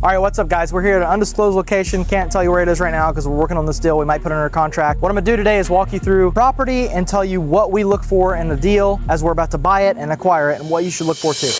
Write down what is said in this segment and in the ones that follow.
All right, what's up guys? We're here at an undisclosed location. Can't tell you where it is right now because we're working on this deal. We might put it under contract. What I'm gonna do today is walk you through property and tell you what we look for in the deal as we're about to buy it and acquire it and what you should look for too.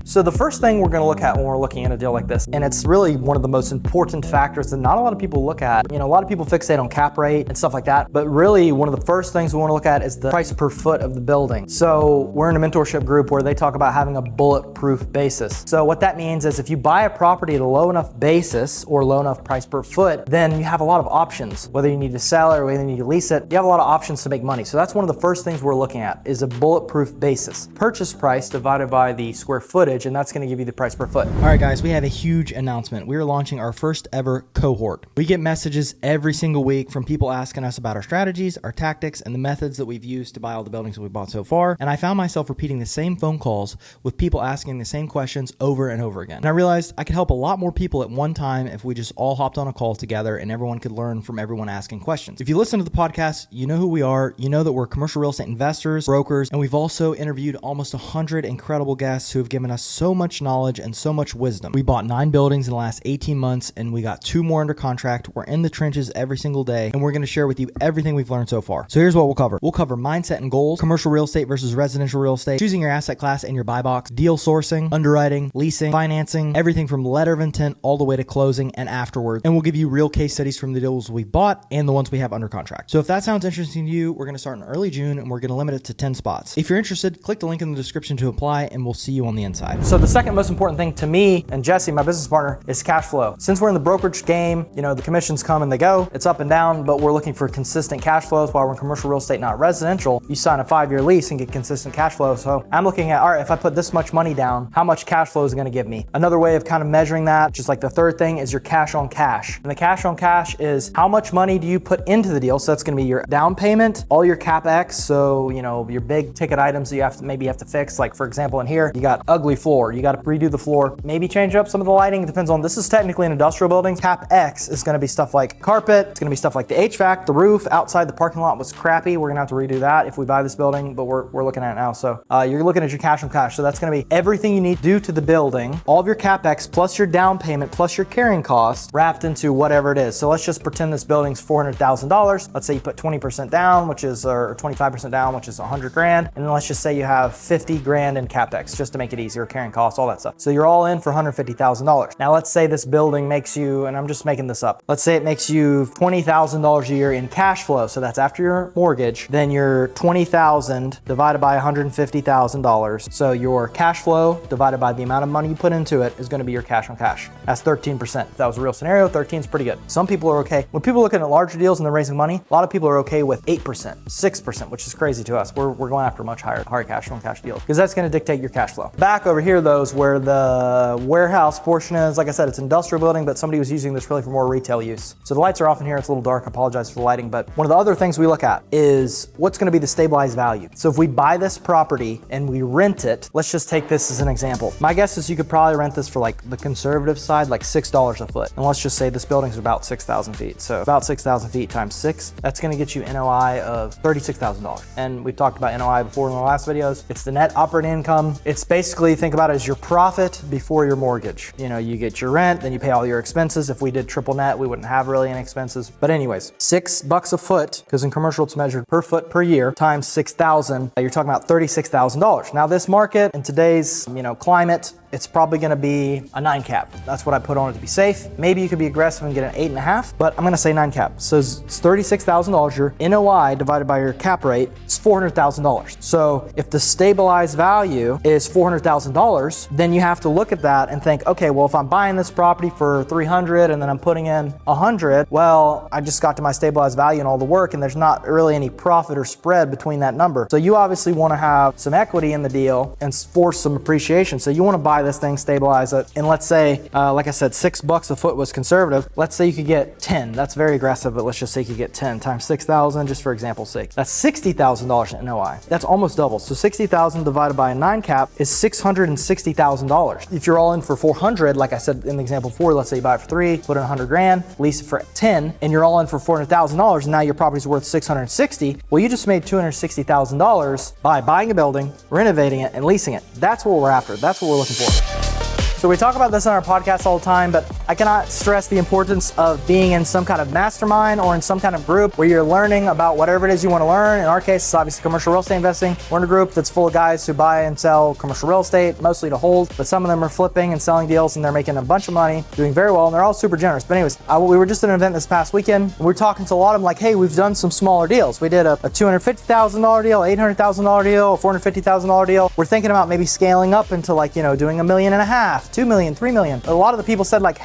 So the first thing we're gonna look at when we're looking at a deal like this, and it's really one of the most important factors that not a lot of people look at. You know, a lot of people fixate on cap rate and stuff like that, but really one of the first things we wanna look at is the price per foot of the building. So we're in a mentorship group where they talk about having a bulletproof basis. So what that means is if you buy a property at a low enough basis or low enough price per foot, then you have a lot of options. Whether you need to sell it or whether you need to lease it, you have a lot of options to make money. So that's one of the first things we're looking at is a bulletproof basis. Purchase price divided by the square footage, and that's gonna give you the price per foot. All right guys, we have a huge announcement. We are launching our first ever cohort. We get messages every single week from people asking us about our strategies, our tactics, and the methods that we've used to buy all the buildings that we bought so far. And I found myself repeating the same phone calls with people asking the same questions over and over again. And I realized I could help a lot more people at one time if we just all hopped on a call together and everyone could learn from everyone asking questions. If you listen to the podcast, you know who we are. You know that we're commercial real estate investors, brokers, and we've also interviewed almost 100 incredible guests who have given us so much knowledge and so much wisdom. We bought 9 buildings in the last 18 months and we got 2 more under contract. We're in the trenches every single day and we're going to share with you everything we've learned so far. So here's what we'll cover. We'll cover mindset and goals, commercial real estate versus residential real estate, choosing your asset class and your buy box, deal sourcing, underwriting, leasing, financing, everything from letter of intent all the way to closing and afterwards. And we'll give you real case studies from the deals we bought and the ones we have under contract. So if that sounds interesting to you, we're going to start in early June and we're going to limit it to 10 spots. If you're interested, click the link in the description to apply and we'll see you on the inside. So the second most important thing to me and Jesse, my business partner, is cash flow. Since we're in the brokerage game, you know, the commissions come and they go. It's up and down, but we're looking for consistent cash flows. While we're in commercial real estate, not residential, you sign a 5-year lease and get consistent cash flow. So I'm looking at, all right, if I put this much money down, how much cash flow is it going to give me? Another way of kind of measuring that, just like the third thing, is your cash on cash. And the cash on cash is how much money do you put into the deal? So that's going to be your down payment, all your CapEx. So, you know, your big ticket items that you have to maybe have to fix. Like for example, in here, you got ugly floor. You got to redo the floor, maybe change up some of the lighting. It depends on, this is technically an industrial building. CapEx is going to be stuff like carpet. It's going to be stuff like the HVAC, the roof outside the parking lot was crappy. We're going to have to redo that if we buy this building, but we're looking at it now. So you're looking at your cash on cash. So that's going to be everything you need to do to the building, all of your CapEx plus your down payment plus your carrying cost wrapped into whatever it is. So let's just pretend this building's $400,000. Let's say you put 20% down, which is, or 25% down, which is 100 grand. And then let's just say you have 50 grand in CapEx just to make it easier, carrying costs, all that stuff. So you're all in for $150,000. Now let's say this building makes you, and I'm just making this up, let's say it makes you $20,000 a year in cash flow. So that's after your mortgage. Then your $20,000 divided by $150,000. So your cash flow divided by the amount of money you put into it is going to be your cash on cash. That's 13%. If that was a real scenario, 13 is pretty good. Some people are okay. When people are looking at larger deals and they're raising money, a lot of people are okay with 8%, 6%, which is crazy to us. We're going after much higher cash on cash deals because that's going to dictate your cash flow. Back over here though is where the warehouse portion is. Like I said, it's an industrial building, but somebody was using this really for more retail use. So the lights are off in here. It's a little dark. I apologize for the lighting, but one of the other things we look at is what's going to be the stabilized value. So if we buy this property and we rent it, let's just take this as an example. My guess is you could probably rent this for like the conservative side, like $6 a foot. And let's just say this building's about 6,000 feet. So about 6,000 feet times 6, that's going to get you NOI of $36,000. And we've talked about NOI before in the last videos. It's the net operating income. It's basically, think about it as your profit before your mortgage. You know, you get your rent, then you pay all your expenses. If we did triple net, we wouldn't have really any expenses. But anyways, $6 a foot, because in commercial it's measured per foot per year, times 6,000, you're talking about $36,000. Now this market in today's, you know, climate, it's probably going to be a 9 cap. That's what I put on it to be safe. Maybe you could be aggressive and get an 8.5, but I'm going to say 9 cap. So it's $36,000. Your NOI divided by your cap rate is $400,000. So if the stabilized value is $400,000, then you have to look at that and think, okay, well, if I'm buying this property for 300 and then I'm putting in 100, well, I just got to my stabilized value and all the work, and there's not really any profit or spread between that number. So you obviously want to have some equity in the deal and force some appreciation. So you want to buy this thing, stabilize it, and let's say, like I said, $6 a foot was conservative. Let's say you could get 10. That's very aggressive, but let's just say you could get 10 times 6,000, just for example's sake. That's $60,000 in NOI. That's almost double. So 60,000 divided by a 9 cap is $660,000 $160,000. If you're all in for 400, like I said in the example before, let's say you buy it for 3, put in 100 grand, lease it for 10, and you're all in for $400,000, and now your property's worth 660. Well, you just made $260,000 by buying a building, renovating it, and leasing it. That's what we're after. That's what we're looking for. So we talk about this on our podcast all the time, but I cannot stress the importance of being in some kind of mastermind or in some kind of group where you're learning about whatever it is you want to learn. In our case, it's obviously commercial real estate investing. We're in a group that's full of guys who buy and sell commercial real estate, mostly to hold, but some of them are flipping and selling deals and they're making a bunch of money, doing very well, and they're all super generous. But anyways, we were just at an event this past weekend, and we were talking to a lot of them like, hey, we've done some smaller deals. We did a $250,000 deal, $800,000 deal, a $450,000 deal. We're thinking about maybe scaling up into like, doing $1.5 million, $2 million, $3 million. A lot of the people said like,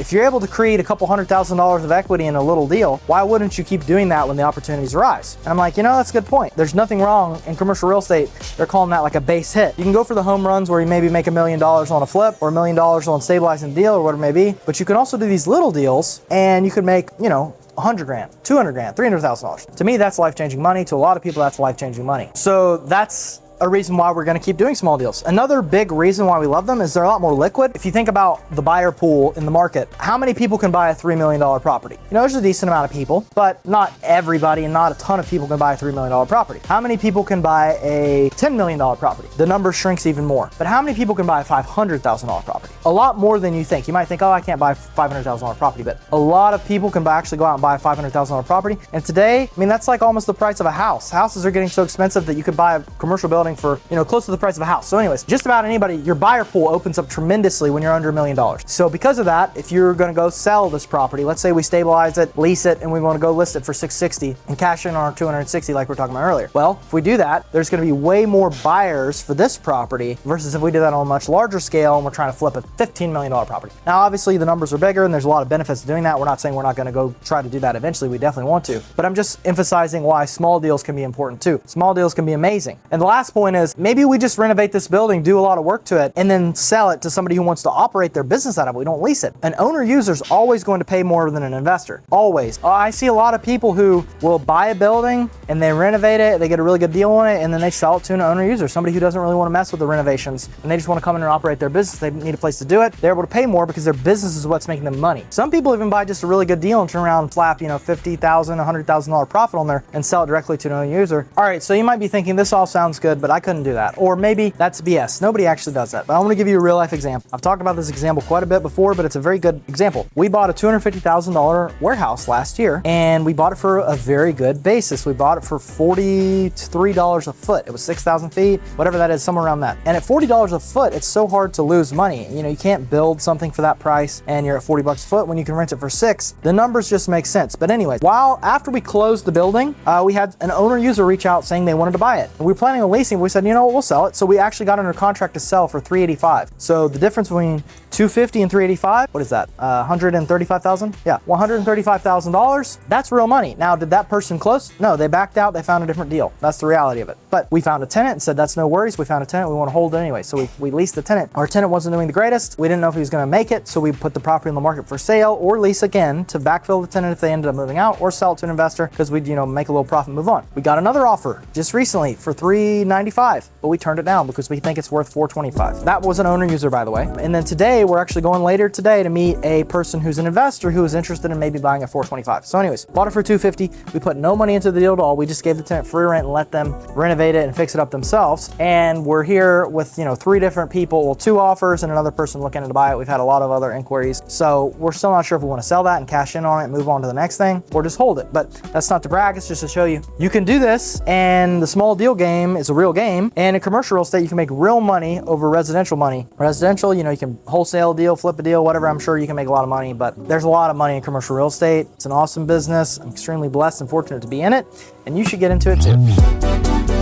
if you're able to create a couple $100,000 of equity in a little deal, why wouldn't you keep doing that when the opportunities arise? And I'm like, that's a good point. There's nothing wrong in commercial real estate. They're calling that like a base hit. You can go for the home runs where you maybe make $1 million on a flip or $1 million on stabilizing the deal or whatever it may be, but you can also do these little deals and you could make, 100 grand, 200 grand, $300,000. To me, that's life-changing money. To a lot of people, that's life-changing money. So that's a reason why we're going to keep doing small deals. Another big reason why we love them is they're a lot more liquid. If you think about the buyer pool in the market, how many people can buy a $3 million property? There's a decent amount of people, but not everybody and not a ton of people can buy a $3 million property. How many people can buy a $10 million property? The number shrinks even more. But how many people can buy a $500,000 property? A lot more than you think. You might think, oh, I can't buy a $500,000 property, but a lot of people can actually go out and buy a $500,000 property. And today, that's like almost the price of a house. Houses are getting so expensive that you could buy a commercial building for, close to the price of a house. So anyways, just about anybody, your buyer pool opens up tremendously when you're under $1 million. So because of that, if you're going to go sell this property, let's say we stabilize it, lease it, and we want to go list it for 660 and cash in on our 260 like we were talking about earlier. Well, if we do that, there's going to be way more buyers for this property versus if we do that on a much larger scale and we're trying to flip a $15 million property. Now, obviously the numbers are bigger and there's a lot of benefits to doing that. We're not saying we're not going to go try to do that eventually. We definitely want to, but I'm just emphasizing why small deals can be important too. Small deals can be amazing. And the last point is maybe we just renovate this building, do a lot of work to it, and then sell it to somebody who wants to operate their business out of it. We don't lease it. An owner user is always going to pay more than an investor. Always. I see a lot of people who will buy a building and they renovate it, they get a really good deal on it, and then they sell it to an owner user, somebody who doesn't really want to mess with the renovations, and they just want to come in and operate their business. They need a place to do it. They're able to pay more because their business is what's making them money. Some people even buy just a really good deal and turn around and flap, $50,000, $100,000 profit on there and sell it directly to an owner user. All right, so you might be thinking this all sounds good, but I couldn't do that. Or maybe that's BS. Nobody actually does that. But I want to give you a real life example. I've talked about this example quite a bit before, but it's a very good example. We bought a $250,000 warehouse last year, and we bought it for a very good basis. We bought it for $43 a foot. It was 6,000 feet, whatever that is, somewhere around that. And at $40 a foot, it's so hard to lose money. You can't build something for that price and you're at 40 bucks a foot when you can rent it for $6. The numbers just make sense. But anyways, after we closed the building, we had an owner user reach out saying they wanted to buy it. And we were planning on leasing, but we said, we'll sell it. So we actually got under contract to sell for $385. So the difference between $250 and $385, what is that? $135,000? Yeah, $135,000. That's real money. Now, did that person close? No, they backed out. They found a different deal. That's the reality of it. But we found a tenant and said, that's no worries. We found a tenant. We want to hold it anyway. So we leased the tenant. Our tenant wasn't doing the greatest. We didn't know if he was going to make it. So we put the property on the market for sale or lease again to backfill the tenant if they ended up moving out, or sell it to an investor because we'd, make a little profit and move on. We got another offer just recently for $395, but we turned it down because we think it's worth $425. That was an owner user, by the way. And then today, we're actually going later today to meet a person who's an investor who is interested in maybe buying at $425. So anyways, bought it for $250. We put no money into the deal at all. We just gave the tenant free rent and let them renovate it and fix it up themselves. And we're here with, 3 different people, well, 2 offers and another person looking to buy it. We've had a lot of other inquiries. So we're still not sure if we want to sell that and cash in on it and move on to the next thing or just hold it. But that's not to brag. It's just to show you can do this, and the small deal game is a real game. And in commercial real estate, you can make real money over residential money. Residential, you can wholesale deal, flip a deal, whatever. I'm sure you can make a lot of money, but there's a lot of money in commercial real estate. It's an awesome business. I'm extremely blessed and fortunate to be in it, and you should get into it too.